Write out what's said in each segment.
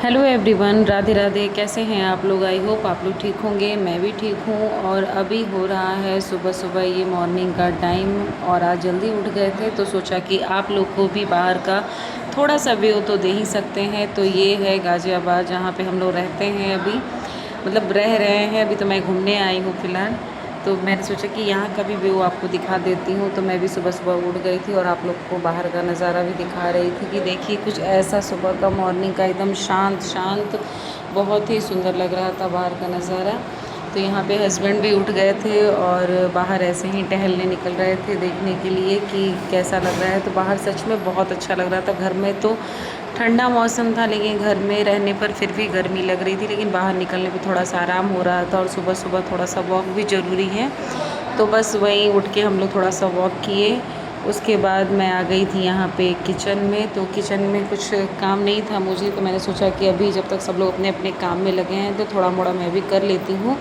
Hello everyone, Radhe Radhe. कैसे हैं आप लोग? आई होप आप लोग ठीक होंगे। मैं भी ठीक हूँ। और अभी हो रहा है सुबह सुबह ये मॉर्निंग का टाइम। और आज जल्दी उठ गए थे तो सोचा कि आप लोग को भी बाहर का थोड़ा सा व्यू तो दे ही सकते हैं। तो ये है गाज़ियाबाद, जहाँ पे हम लोग रहते हैं अभी, मतलब रह रहे हैं। अभी तो मैं घूमने आई हूँ फ़िलहाल। तो मैंने सोचा कि यहाँ का भी व्यू आपको दिखा देती हूँ। तो मैं भी सुबह सुबह उठ गई थी और आप लोग को बाहर का नज़ारा भी दिखा रही थी कि देखिए कुछ ऐसा सुबह का मॉर्निंग का एकदम शांत शांत, बहुत ही सुंदर लग रहा था बाहर का नज़ारा। तो यहाँ पे हस्बैंड भी उठ गए थे और बाहर ऐसे ही टहलने निकल रहे थे देखने के लिए कि कैसा लग रहा है। तो बाहर सच में बहुत अच्छा लग रहा था। घर में तो ठंडा मौसम था, लेकिन घर में रहने पर फिर भी गर्मी लग रही थी, लेकिन बाहर निकलने पे थोड़ा सा आराम हो रहा था। और सुबह सुबह थोड़ा सा वॉक भी ज़रूरी है। तो बस वहीं उठ के हम लोग थोड़ा सा वॉक किए। उसके बाद मैं आ गई थी यहाँ पे किचन में। तो किचन में कुछ काम नहीं था मुझे, तो मैंने सोचा कि अभी जब तक सब लोग अपने अपने काम में लगे हैं तो थोड़ा मोड़ा मैं भी कर लेती हूँ।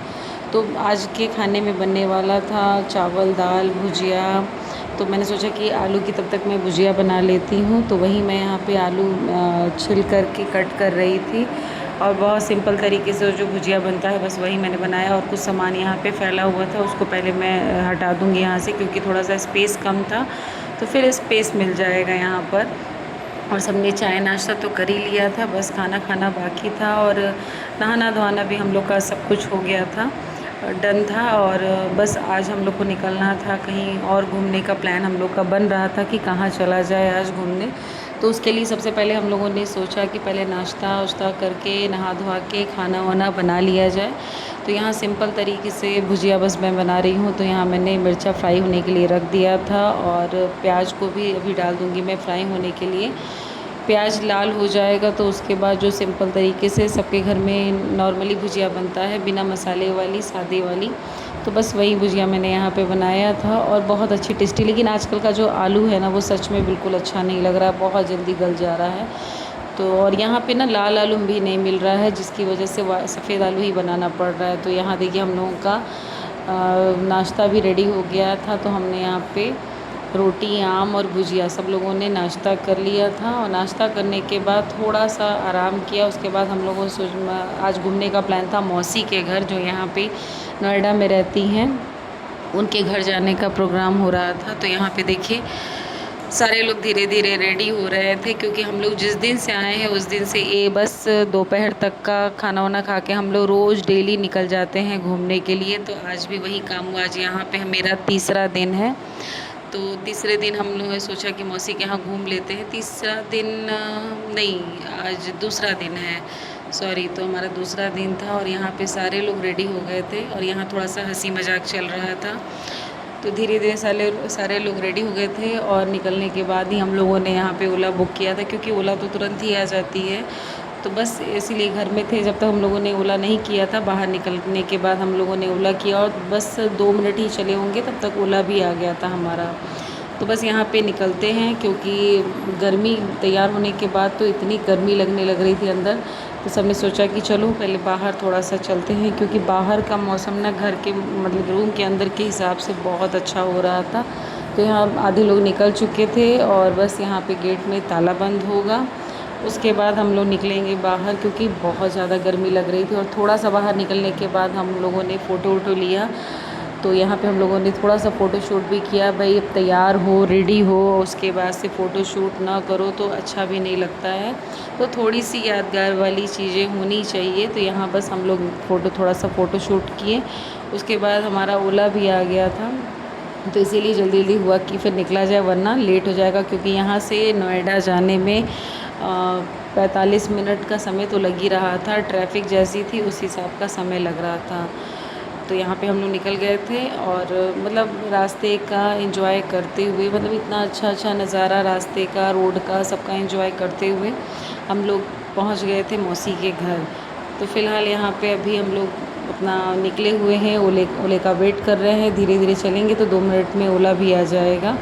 तो आज के खाने में बनने वाला था चावल, दाल, भुजिया। तो मैंने सोचा कि आलू की तब तक मैं भुजिया बना लेती हूँ। तो वही मैं यहाँ पे आलू छिल कर के कट कर रही थी। और बहुत सिंपल तरीके से जो भुजिया बनता है बस वही मैंने बनाया। और कुछ सामान यहाँ पे फैला हुआ था, उसको पहले मैं हटा दूँगी यहाँ से, क्योंकि थोड़ा सा स्पेस कम था। तो फिर स्पेस मिल जाएगा यहाँ पर। और सबने चाय नाश्ता तो कर ही लिया था, बस खाना खाना बाकी था। और नहाना धोना भी हम लोग का सब कुछ हो गया था, डन था। और बस आज हम लोग को निकलना था कहीं और घूमने का प्लान हम लोग का बन रहा था कि कहाँ चला जाए आज घूमने। तो उसके लिए सबसे पहले हम लोगों ने सोचा कि पहले नाश्ता वाश्ता करके नहा धोवा के खाना वाना बना लिया जाए। तो यहाँ सिंपल तरीके से भुजिया बस मैं बना रही हूँ। तो यहाँ मैंने मिर्चा फ्राई होने के लिए रख दिया था और प्याज को भी अभी डाल दूँगी मैं फ्राई होने के लिए। प्याज लाल हो जाएगा तो उसके बाद जो सिंपल तरीके से सबके घर में नॉर्मली भुजिया बनता है, बिना मसाले वाली, सादे वाली, तो बस वही भुजिया मैंने यहाँ पे बनाया था। और बहुत अच्छी टेस्टी। लेकिन आजकल का जो आलू है ना, वो सच में बिल्कुल अच्छा नहीं लग रहा है, बहुत जल्दी गल जा रहा है। तो और यहाँ पे ना लाल आलू भी नहीं मिल रहा है, जिसकी वजह से सफ़ेद आलू ही बनाना पड़ रहा है। तो यहाँ देखिए हम लोगों का नाश्ता भी रेडी हो गया था। तो हमने यहाँ पे रोटी, आम और भुजिया सब लोगों ने नाश्ता कर लिया था। और नाश्ता करने के बाद थोड़ा सा आराम किया। उसके बाद हम लोगों आज घूमने का प्लान था मौसी के घर, जो यहाँ पे नोएडा में रहती हैं। उनके घर जाने का प्रोग्राम हो रहा था। तो यहाँ पे देखिए सारे लोग धीरे धीरे रेडी हो रहे थे, क्योंकि हम लोग जिस दिन से आए हैं उस दिन से ये बस दोपहर तक का खाना वाना खा के हम लोग रोज़ डेली निकल जाते हैं घूमने के लिए। तो आज भी वही काम हुआ। आज यहाँ पे मेरा तीसरा दिन है। तो तीसरे दिन हम लोगों ने सोचा कि मौसी के यहाँ घूम लेते हैं। तीसरा दिन नहीं, आज दूसरा दिन है, सॉरी। तो हमारा दूसरा दिन था और यहाँ पे सारे लोग रेडी हो गए थे और यहाँ थोड़ा सा हंसी मजाक चल रहा था। तो धीरे धीरे सारे सारे लोग रेडी हो गए थे और निकलने के बाद ही हम लोगों ने यहाँ पे ओला बुक किया था, क्योंकि ओला तो तुरंत ही आ जाती है। तो बस इसीलिए घर में थे जब तक हम लोगों ने ओला नहीं किया था। बाहर निकलने के बाद हम लोगों ने ओला किया और बस 2 मिनट ही चले होंगे तब तक ओला भी आ गया था हमारा। तो बस यहाँ पे निकलते हैं, क्योंकि गर्मी, तैयार होने के बाद तो इतनी गर्मी लगने लग रही थी अंदर। तो सबने सोचा कि चलो पहले बाहर थोड़ा सा चलते हैं, क्योंकि बाहर का मौसम ना घर के मतलब रूम के अंदर के हिसाब से बहुत अच्छा हो रहा था। तो यहाँ आधे लोग निकल चुके थे और बस यहाँ पे गेट में ताला बंद होगा। उसके बाद हम लोग निकलेंगे बाहर, क्योंकि बहुत ज़्यादा गर्मी लग रही थी। और थोड़ा सा बाहर निकलने के बाद हम लोगों ने फ़ोटो वोटो लिया। तो यहाँ पे हम लोगों ने थोड़ा सा फ़ोटो शूट भी किया। भाई अब तैयार हो, रेडी हो, उसके बाद से फ़ोटो शूट ना करो तो अच्छा भी नहीं लगता है। तो थोड़ी सी यादगार वाली चीज़ें होनी चाहिए। तो यहाँ बस हम लोग थोड़ा सा फ़ोटो शूट किए। उसके बाद हमारा ओला भी आ गया था। तो इसीलिए जल्दी जल्दी हुआ कि फिर निकला जाए, वरना लेट हो जाएगा। क्योंकि यहाँ से नोएडा जाने में 45 मिनट का समय तो लग ही रहा था। ट्रैफिक जैसी थी उस हिसाब का समय लग रहा था। तो यहाँ पे हम लोग निकल गए थे और मतलब रास्ते का एंजॉय करते हुए, मतलब इतना अच्छा अच्छा नज़ारा रास्ते का, रोड का, सबका एंजॉय करते हुए हम लोग पहुँच गए थे मौसी के घर। तो फ़िलहाल यहाँ पे अभी हम लोग अपना निकले हुए हैं, ओले का वेट कर रहे हैं। धीरे धीरे चलेंगे तो 2 मिनट में ओला भी आ जाएगा।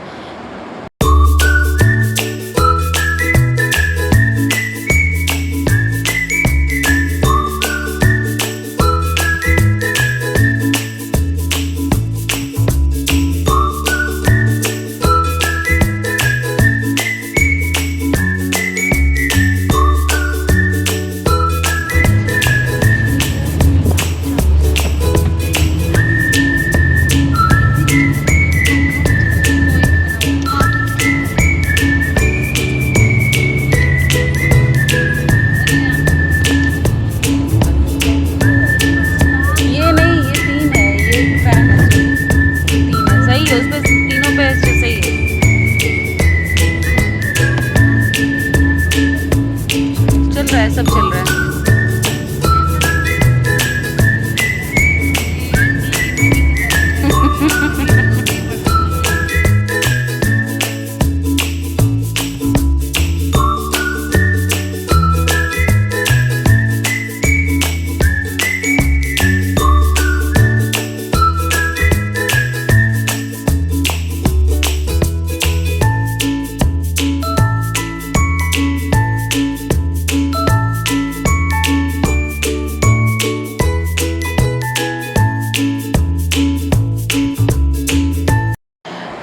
रहा है, सब चल रहा है।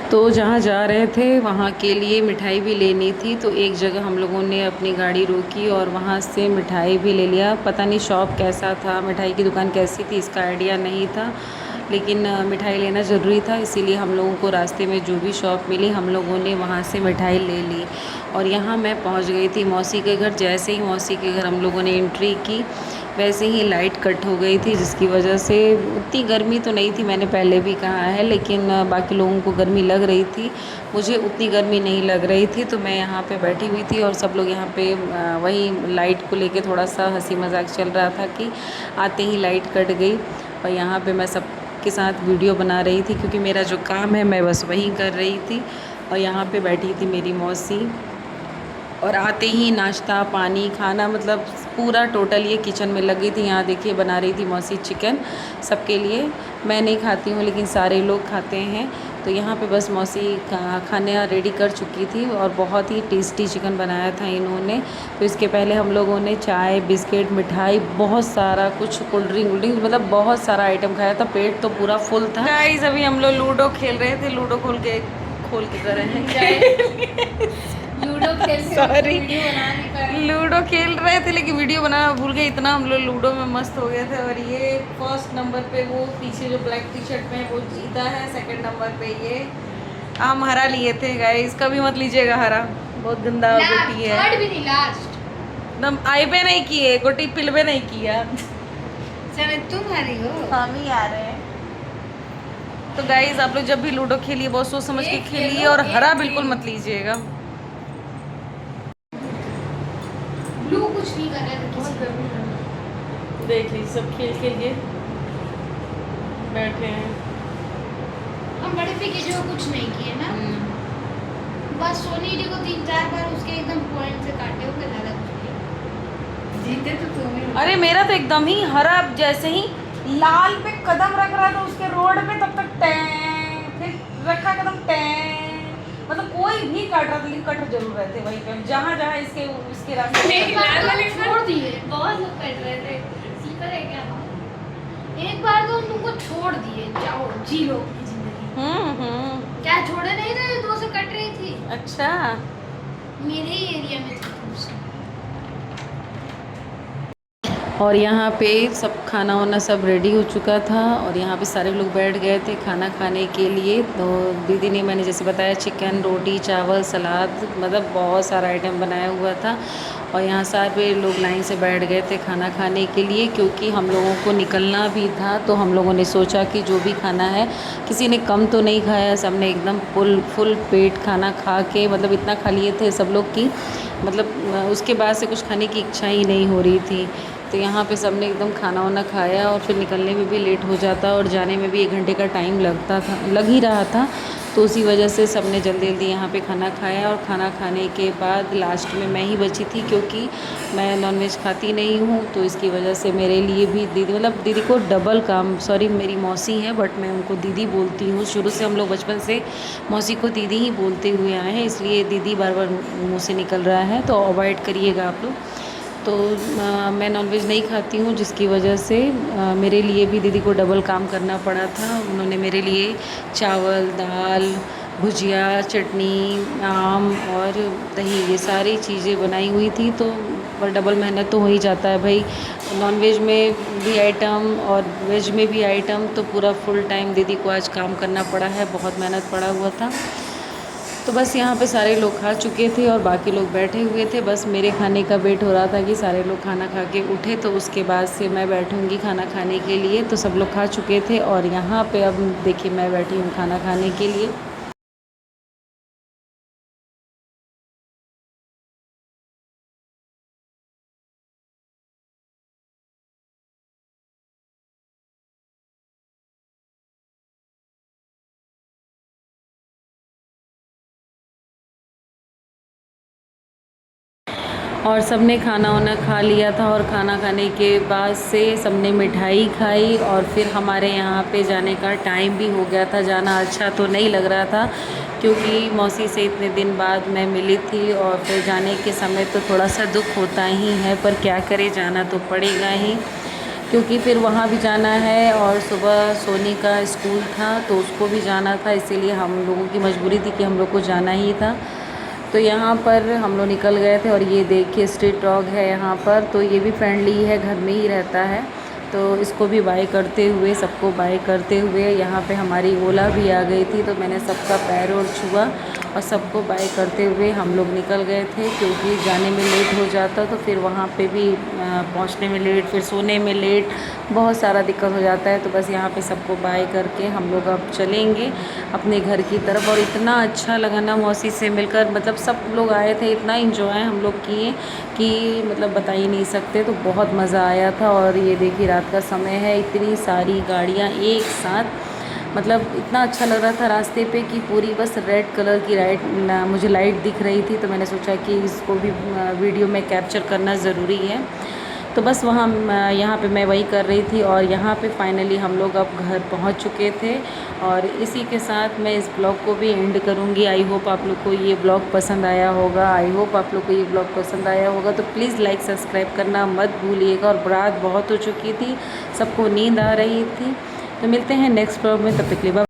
तो जहाँ जा रहे थे वहाँ के लिए मिठाई भी लेनी थी, तो एक जगह हम लोगों ने अपनी गाड़ी रोकी और वहाँ से मिठाई भी ले लिया। पता नहीं शॉप कैसा था, मिठाई की दुकान कैसी थी, इसका आइडिया नहीं था, लेकिन मिठाई लेना ज़रूरी था, इसीलिए हम लोगों को रास्ते में जो भी शॉप मिली हम लोगों ने वहाँ से मिठाई ले ली। और यहाँ मैं पहुँच गई थी मौसी के घर। जैसे ही मौसी के घर हम लोगों ने एंट्री की वैसे ही लाइट कट हो गई थी, जिसकी वजह से उतनी गर्मी तो नहीं थी, मैंने पहले भी कहा है, लेकिन बाकी लोगों को गर्मी लग रही थी, मुझे उतनी गर्मी नहीं लग रही थी। तो मैं यहाँ पे बैठी हुई थी और सब लोग यहाँ पे वही लाइट को लेके थोड़ा सा हंसी मजाक चल रहा था कि आते ही लाइट कट गई। और यहाँ पे मैं सब के साथ वीडियो बना रही थी, क्योंकि मेरा जो काम है मैं बस वही कर रही थी। और यहाँ पे बैठी थी मेरी मौसी, और आते ही नाश्ता पानी खाना, मतलब पूरा टोटल ये किचन में लगी थी। यहाँ देखिए बना रही थी मौसी चिकन सबके लिए। मैं नहीं खाती हूँ लेकिन सारे लोग खाते हैं, तो यहाँ पे बस मौसी खाना रेडी कर चुकी थी और बहुत ही टेस्टी चिकन बनाया था इन्होंने। तो इसके पहले हम लोगों ने चाय बिस्किट मिठाई बहुत सारा कुछ कोल्ड ड्रिंक मतलब बहुत सारा आइटम खाया था, पेट तो पूरा फुल था। गाइस अभी हम लोग लूडो खेल रहे थे, लूडो खोल के कर रहे हैं लूडो खेल सॉरी लूडो खेल रहे थे लेकिन वीडियो बनाना भूल गए, इतना हम लोग लूडो में मस्त हो गए थे। और ये फर्स्ट नंबर पे वो पीछे जो ब्लैक टी शर्ट में वो जीता है, सेकंड नंबर पे ये हम हरा लिए थे। गाइस कभी मत लीजिएगा हरा, बहुत गंदा गोटी है। थर्ड भी नहीं, लास्ट दम आई पे नहीं किए, गोटी पिल पे नहीं किया। चलो तुम हारी हो, हम ही आ रहे हैं। तो गाइस आप लोग जब भी लूडो खेलिए बहुत सोच समझ के खेलिए और हरा बिल्कुल मत लीजिएगा। ब्लू कुछ नहीं कर रहे थे किसी देख लीजिए सब खेल के बैठे हैं। हम बड़े पे के जो कुछ नहीं किए ना, बस सोनी डी को 3-4 बार उसके एकदम पॉइंट से काटे होंगे, ज्यादा कुछ नहीं। जीते तो तुम ही। अरे मेरा तो एकदम ही हरा, जैसे ही लाल पे कदम रख रहा था उसके रोड पे तब तक टैं, फिर रखा कदम टैं, मतलब कोई भी काट रहा था लेकिन कट जरूर रहे थे वहीं पे, जहाँ जहाँ इसके रास्ते लाल वाले छोड़ दिए, बहुत लोग कट रहे थे। स्लीपर है क्या? एक बार तो उनको छोड़ दिए, जाओ जी लो अपनी जिंदगी। क्या छोड़े नहीं रहे, 2 से कट रही थी। अच्छा मेरे ही एरिया में थी। और यहाँ पे सब खाना वाना सब रेडी हो चुका था और यहाँ पे सारे लोग बैठ गए थे खाना खाने के लिए। तो दीदी ने मैंने जैसे बताया चिकन रोटी चावल सलाद, मतलब बहुत सारा आइटम बनाया हुआ था। और यहाँ सारे लोग लाइन से बैठ गए थे खाना खाने के लिए, क्योंकि हम लोगों को निकलना भी था। तो हम लोगों ने सोचा कि जो भी खाना है, किसी ने कम तो नहीं खाया, सब ने एकदम फुल पेट खाना खा के, मतलब इतना खा लिए थे सब लोग की, मतलब उसके बाद से कुछ खाने की इच्छा ही नहीं हो रही थी। तो यहाँ पे सब ने एकदम खाना वाना खाया और फिर निकलने में भी लेट हो जाता और जाने में भी 1 घंटे का टाइम लग ही रहा था। तो उसी वजह से सब ने जल्दी जल्दी यहाँ पे खाना खाया। और खाना खाने के बाद लास्ट में मैं ही बची थी, क्योंकि मैं नॉनवेज खाती नहीं हूँ, तो इसकी वजह से मेरे लिए भी दीदी, मतलब दीदी को डबल काम, सॉरी मेरी मौसी है बट मैं उनको दीदी बोलती हूँ, शुरू से हम लोग बचपन से मौसी को दीदी ही बोलते हुए आए हैं, इसलिए दीदी बार बार मुँह से निकल रहा है, तो अवॉइड करिएगा आप लोग। तो मैं नॉनवेज नहीं खाती हूँ, जिसकी वजह से मेरे लिए भी दीदी को डबल काम करना पड़ा था। उन्होंने मेरे लिए चावल दाल भुजिया चटनी आम और दही ये सारी चीज़ें बनाई हुई थी। तो पर डबल मेहनत तो हो ही जाता है भाई, नॉनवेज में भी आइटम और वेज में भी आइटम, तो पूरा फुल टाइम दीदी को आज काम करना पड़ा है, बहुत मेहनत पड़ा हुआ था। तो बस यहाँ पे सारे लोग खा चुके थे और बाकी लोग बैठे हुए थे, बस मेरे खाने का वेट हो रहा था कि सारे लोग खाना खा के उठे तो उसके बाद से मैं बैठूँगी खाना खाने के लिए। तो सब लोग खा चुके थे और यहाँ पे अब देखिए मैं बैठी हूँ खाना खाने के लिए। और सबने खाना वाना खा लिया था और खाना खाने के बाद से सबने मिठाई खाई और फिर हमारे यहाँ पे जाने का टाइम भी हो गया था। जाना अच्छा तो नहीं लग रहा था क्योंकि मौसी से इतने दिन बाद मैं मिली थी और फिर जाने के समय तो थोड़ा सा दुख होता ही है, पर क्या करें, जाना तो पड़ेगा ही क्योंकि फिर वहाँ भी जाना है और सुबह सोनी का स्कूल था तो उसको भी जाना था, इसीलिए हम लोगों की मजबूरी थी कि हम लोग को जाना ही था। तो यहाँ पर हम लोग निकल गए थे और ये देखिए स्ट्रीट डॉग है यहाँ पर, तो ये भी फ्रेंडली है, घर में ही रहता है। तो इसको भी बाय करते हुए, सबको बाय करते हुए यहाँ पे हमारी ओला भी आ गई थी, तो मैंने सबका पैर और छुआ और सबको बाय करते हुए हम लोग निकल गए थे क्योंकि जाने में लेट हो जाता तो फिर वहाँ पे भी पहुँचने में लेट, फिर सोने में लेट, बहुत सारा दिक्कत हो जाता है। तो बस यहाँ पे सबको बाय करके हम लोग अब चलेंगे अपने घर की तरफ। और इतना अच्छा लगा ना मौसी से मिलकर, मतलब सब लोग आए थे, इतना इंजॉय हम लोग किए कि मतलब बता ही नहीं सकते, तो बहुत मज़ा आया था। और ये देखिए रात का समय है, इतनी सारी गाड़ियाँ एक साथ, मतलब इतना अच्छा लग रहा था रास्ते पे कि पूरी बस रेड कलर की मुझे लाइट दिख रही थी, तो मैंने सोचा कि इसको भी वीडियो में कैप्चर करना ज़रूरी है। तो बस वहाँ यहाँ पे मैं वही कर रही थी और यहाँ पे फाइनली हम लोग अब घर पहुँच चुके थे। और इसी के साथ मैं इस ब्लॉग को भी एंड करूँगी। आई होप आप लोग को ये ब्लॉग पसंद आया होगा, आई होप आप लोग को ये ब्लॉग पसंद आया होगा। तो प्लीज़ लाइक सब्सक्राइब करना मत भूलिएगा। और रात बहुत हो चुकी थी, सबको नींद आ रही थी। तो मिलते हैं नेक्स्ट ब्लॉग में, तब तक के लिए बाय।